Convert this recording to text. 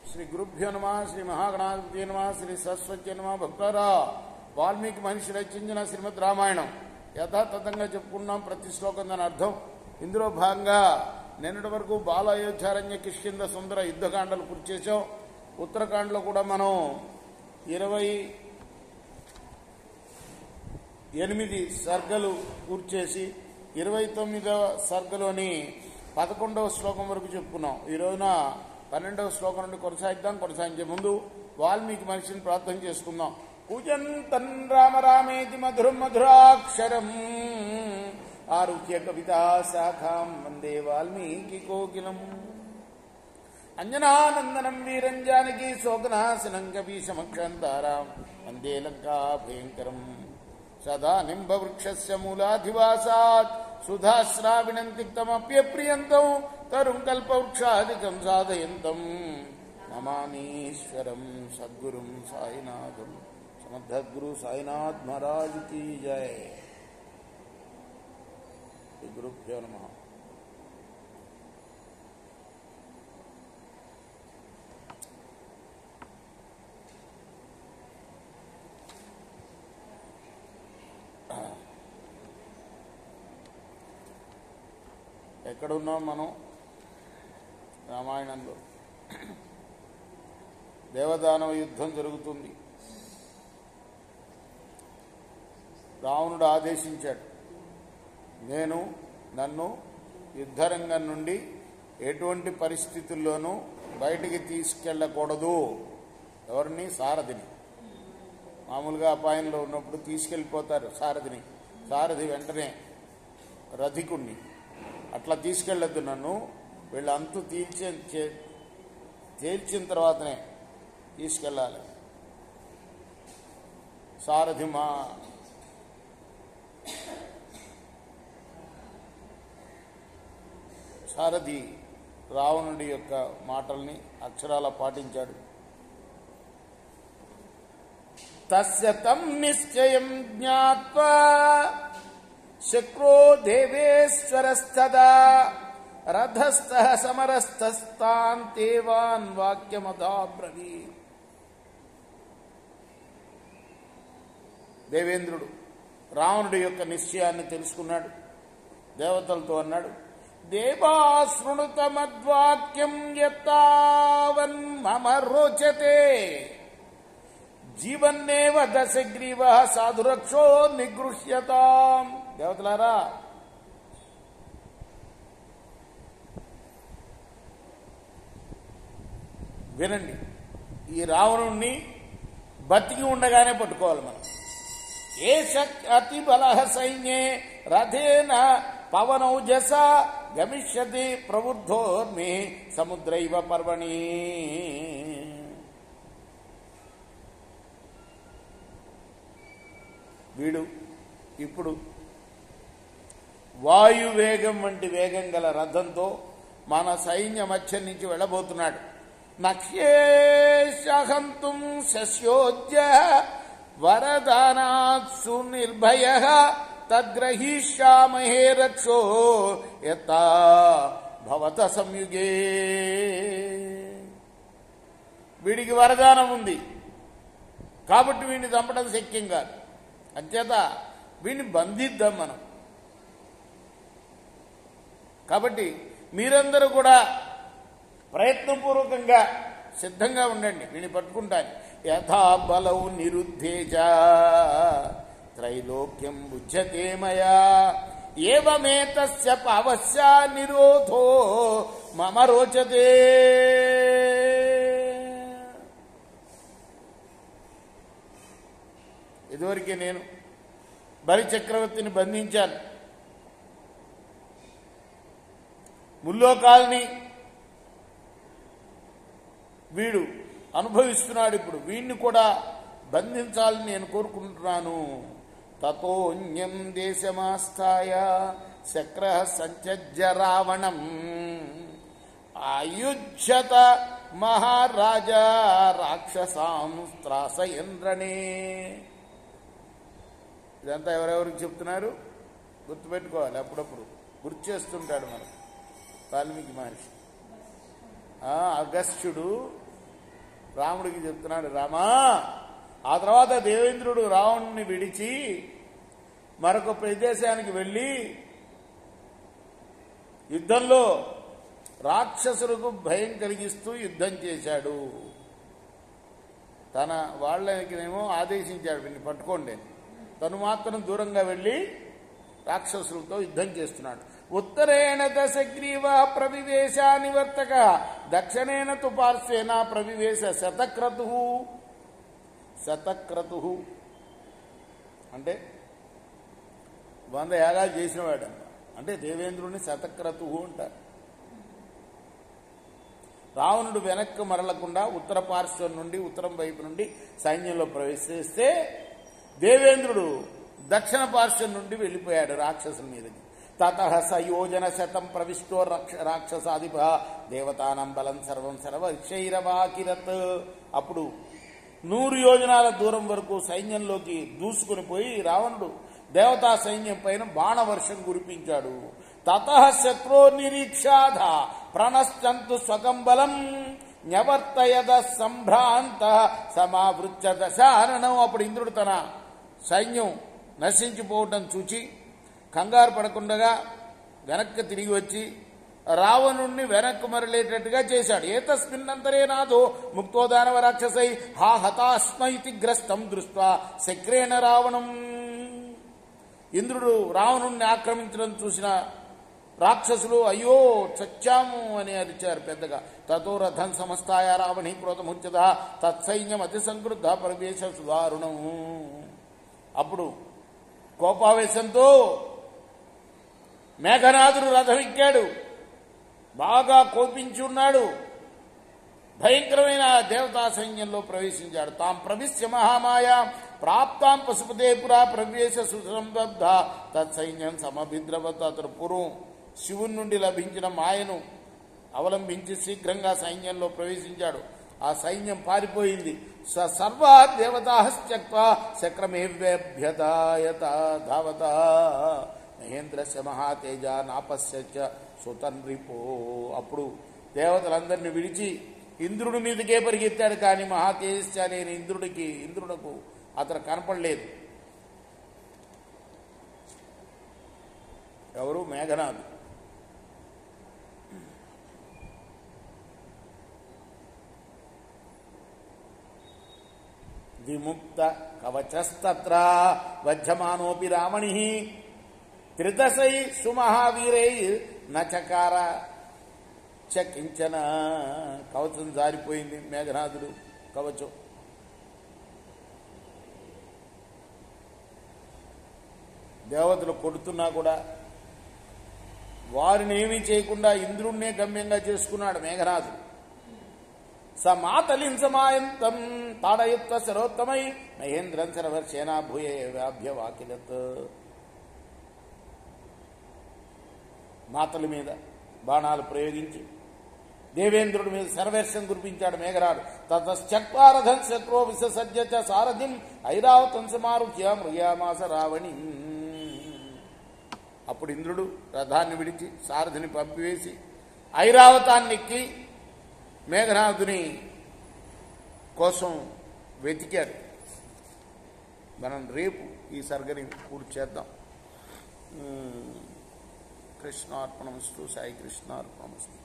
శ్రీ గురుభ్యో నమ, శ్రీ మహాగణాధిపతి నమ, శ్రీ సరస్వతి నమ. భక్తారా, వాల్మీకి మహర్షి రచించిన శ్రీమద్ రామాయణం యథాతథంగా చెప్పుకున్నాం. ప్రతి శ్లోకం దాని అర్థం. ఇందులో భాగంగా నిన్నటి వరకు బాల అయోధ్యారణ్య కిష్కింధ సుందర యుద్ధకాండలు పూర్తి చేసాం. ఉత్తరకాండలో కూడా మనం 28 సర్గలు పూర్తి చేసి 29వ సర్గలోని 11వ శ్లోకం వరకు చెప్పుకున్నాం. ఈ రోజున 12వ శ్లోకం నుండి కొనసాగించే ముందు వాల్మీకి మహర్షిని ప్రార్థన చేసుకుందాం. పూజంతన్ రామ రామేతి మధురం మధురాక్షరం ఆరుహ్య కవితా శాఖాం వందే వాల్మీకి కోకిలం. అంజనానందనం వీరం జానకి శోకనాశనం కపీశమక్షంతారాం వందే లంకా భయంకరం. సదా నింబవృక్షస్య మూలాధివాసాత్ సుధాశ్రావిణం తిక్తమప్యప్రియంతం తరుం కల్పవృక్షాదికం సాధయంతం నమామీశ్వరం సద్గురుం సాయినాథం. సమర్థద్గురు సాయినాథ్ మహారాజ్ కీ జయ. గురుభ్యో నమః. ఎక్కడున్నాం మనం? రామాయణంలో దేవదానవ యుద్ధం జరుగుతుంది. రావణుడు ఆదేశించాడు, నన్ను యుద్ధరంగం నుండి ఎటువంటి పరిస్థితుల్లోనూ బయటికి తీసుకెళ్ళకూడదు. ఎవరిని? సారథిని. మామూలుగా అపాయంలో ఉన్నప్పుడు తీసుకెళ్ళిపోతారు సారథిని. సారథి వెంటనే రథికుణ్ణి అట్లా తీసుకెళ్లొద్దు, నన్ను వీళ్ళ అంతు తేల్చిన తర్వాతనే తీసుకెళ్ళాలి. సారథి రావణుడి యొక్క మాటల్ని అక్షరాల పాటించాడు. తస్య తం నిశ్చయం జ్ఞాత్వా శక్రో దేవేశ్వరస్తదా రథస్థః సమరస్థస్తాంతేవాన్ వాక్యమదాబ్రవీ. దేవేంద్రుడు రావణుడి యొక్క నిశ్చయాన్ని తెలుసుకున్నాడు. దేవతలతో అన్నాడు, దేవా శృణుతమద్వాక్యం యత్తావన్ మమ రోచతే జీవన్నేవ దశగ్రీవ సాధురక్షో నిగృహ్యతాం. దేవతలారా, వినండి, ఈ రావణుణ్ణి బతికి ఉండగానే పట్టుకోవాలి మనం. ఏ అతి బల సైన్యే రథేన పవనౌజస గమిష్యతి ప్రవృద్ధోర్మి సముద్రైవ పర్వణి. వీడు ఇప్పుడు వాయువేగం వంటి వేగం గల రథంతో మన సైన్య మధ్య నుంచి వెళ్ళబోతున్నాడు. నక్ష్యేషహంతుం శస్యోజ్య వరదానాత్ సునిర్భయ తద్గ్రహీష్యామహే రక్షో యతా భవత సంయుగే. వీడికి వరదానం ఉంది కాబట్టి వీడిని చంపడం శక్యం కాదు. అంచేత వీడిని బంధిద్దాం మనం. కాబట్టి మీరందరూ కూడా ప్రయత్నపూర్వకంగా సిద్ధంగా ఉండండి, వీడిని పట్టుకుంటాను. యథా బలౌ నిరుద్ధేజ త్రైలోక్యం బుజ్యతే మయా ఏవమేతస్య పావస్య నిరోధో మమ రోచతే. ఇదివరకే నేను బలి చక్రవర్తిని బంధించాను. ముల్లోకాల్ని వీడు అనుభవిస్తున్నాడు. ఇప్పుడు వీడిని కూడా బంధించాలని నేను కోరుకుంటున్నాను. తతోన్యం దేశమాస్థాయ శక్ర సంచజ్య రావణం ఆయుధ్యత మహారాజా రాక్షసాం త్రాసయంద్రణే. ఇదంతా ఎవరెవరికి చెప్తున్నారు గుర్తుపెట్టుకోవాలి. అప్పుడప్పుడు గుర్తు చేస్తుంటాడు మనకు వాల్మీకి మహర్షి. అగస్త్యుడు రాముడికి చెప్తున్నాడు, రామా ఆ తర్వాత దేవేంద్రుడు రావణుని విడిచి మరొక ప్రదేశానికి వెళ్ళి యుద్ధంలో రాక్షసులకు భయం కలిగిస్తూ యుద్ధం చేశాడు. తన వాళ్ళకినేమో ఆదేశించాడు, వీడిని పట్టుకోండి. తను మాత్రం దూరంగా వెళ్ళి రాక్షసులతో యుద్ధం చేస్తున్నాడు. ఉత్తరేణ దశగ్రీవ ప్రవివేశ నివర్తక దక్షిణేన తు పార్శ్వేన ప్రవివేశ శతక్రతు. శతక్రతు అంటే 100 యాగాలు చేసినవాడు. అంటే దేవేంద్రుడిని శతక్రతు అంటారు. రావణుడు వెనక్కు మరలకుండా ఉత్తర పార్శ్వం నుండి ఉత్తరం వైపు నుండి సైన్యంలో ప్రవేశిస్తే దేవేంద్రుడు దక్షిణ పార్శ్వం నుండి వెళ్ళిపోయాడు రాక్షసుల మీదకి. తతః సయోజన శతం ప్రవిష్టో రాక్షసాధిప దేవతానం బలం సర్వం సర్వైరవాకిరత్. అప్పుడు 100 యోజనాల దూరం వరకు సైన్యంలోకి దూసుకుని పోయి రావణుడు దేవతా సైన్యం పైన బాణవర్షం కురిపించాడు. తతః శత్రో నిరీక్షాధ ప్రణశ్చంతు స్వకం బలం న్యవర్తయద సంభ్రాంత సమావృత్య దశారణం. అప్పుడు ఇంద్రుడు తన సైన్యం నశించిపోవటం చూచి కంగారు పడకుండగా వెనక్కి తిరిగి వచ్చి రావణుణ్ణి వెనక్కు మరలేటట్టుగా చేశాడు. ఏతస్మిన్నంతరే నాదో ముక్తో దానవ రాక్షసై హా హతాస్మైతి గ్రస్తం దృష్ట్వా శక్రేణ రావణం. ఇంద్రుడు రావణుణ్ణి ఆక్రమించడం చూసిన రాక్షసులు అయ్యో చచ్చాము అని అరిచారు పెద్దగా. తతో రథం సమస్తాయ రావణి క్రోధముచ్యత తత్సైన్యం అతి సంక్రుద్ధ ప్రవేశ సుదారుణం. అప్పుడు కోపావేశంతో మేఘనాథుడు రథం ఎక్కాడు, బాగా కోపించి ఉన్నాడు. భయంకరమైన దేవతా సైన్యంలో ప్రవేశించాడు. తాం ప్రవిశ్య మహామాయా ప్రాప్తాం పశుపదేపురా ప్రవేశ సుసంబద్ధ తత్సైన్యం సమభిద్రవత. అతడు పూర్వం శివుని నుండి లభించిన మాయను అవలంబించి శీఘ్రంగా సైన్యంలో ప్రవేశించాడు. ఆ సైన్యం పారిపోయింది. సర్వా దేవతా త్యక్త్వా శక్రమేవ్యభ్యతాయత ధావత మహేంద్రస్య మహాతేజ నాపశ్యచ సుతన్రిపో. అప్పుడు దేవతలందరినీ విడిచి ఇంద్రుడి మీదకే పరిగెత్తాడు. కానీ మహాతేజస్య లేని ఇంద్రునకు అతను కనపడలేదు. ఎవరు? మేఘనాథుడు. విముక్త కవచస్తత్ర వధ్యమానోపి రావణి త్రిదశై సుమహావీరై నచకార చకించన. కవచం జారిపోయింది, మేఘనాథుడు కవచం. దేవతలు కొడుతున్నా కూడా వారిని ఏమీ చేయకుండా ఇంద్రుణ్ణే గమ్యంగా చేసుకున్నాడు మేఘనాథుడు. స మాతలిం సమాయంతం తాడయుక్త సరోత్తమై మహేంద్రం సర్వర్షేనా భూయేభ్యవాకిలత్. మాతల మీద బాణాలు ప్రయోగించి దేవేంద్రుడి మీద సర్వర్షం కురిపించాడు మేఘరాడు. తతశ్చక్వారథం శత్రో విససజ్జ సారథిం ఐరావతం సమారుహ్య మృయామాస రావణి. అప్పుడు ఇంద్రుడు రథాన్ని విడిచి సారథిని పంపివేసి ఐరావతాన్ని ఎక్కి మేఘనాథుని కోసం వెతికాడు. మనం రేపు ఈ సర్గని పూర్తి చేద్దాం. కృష్ణార్పణమస్తు. సాయి కృష్ణార్పణమస్తు.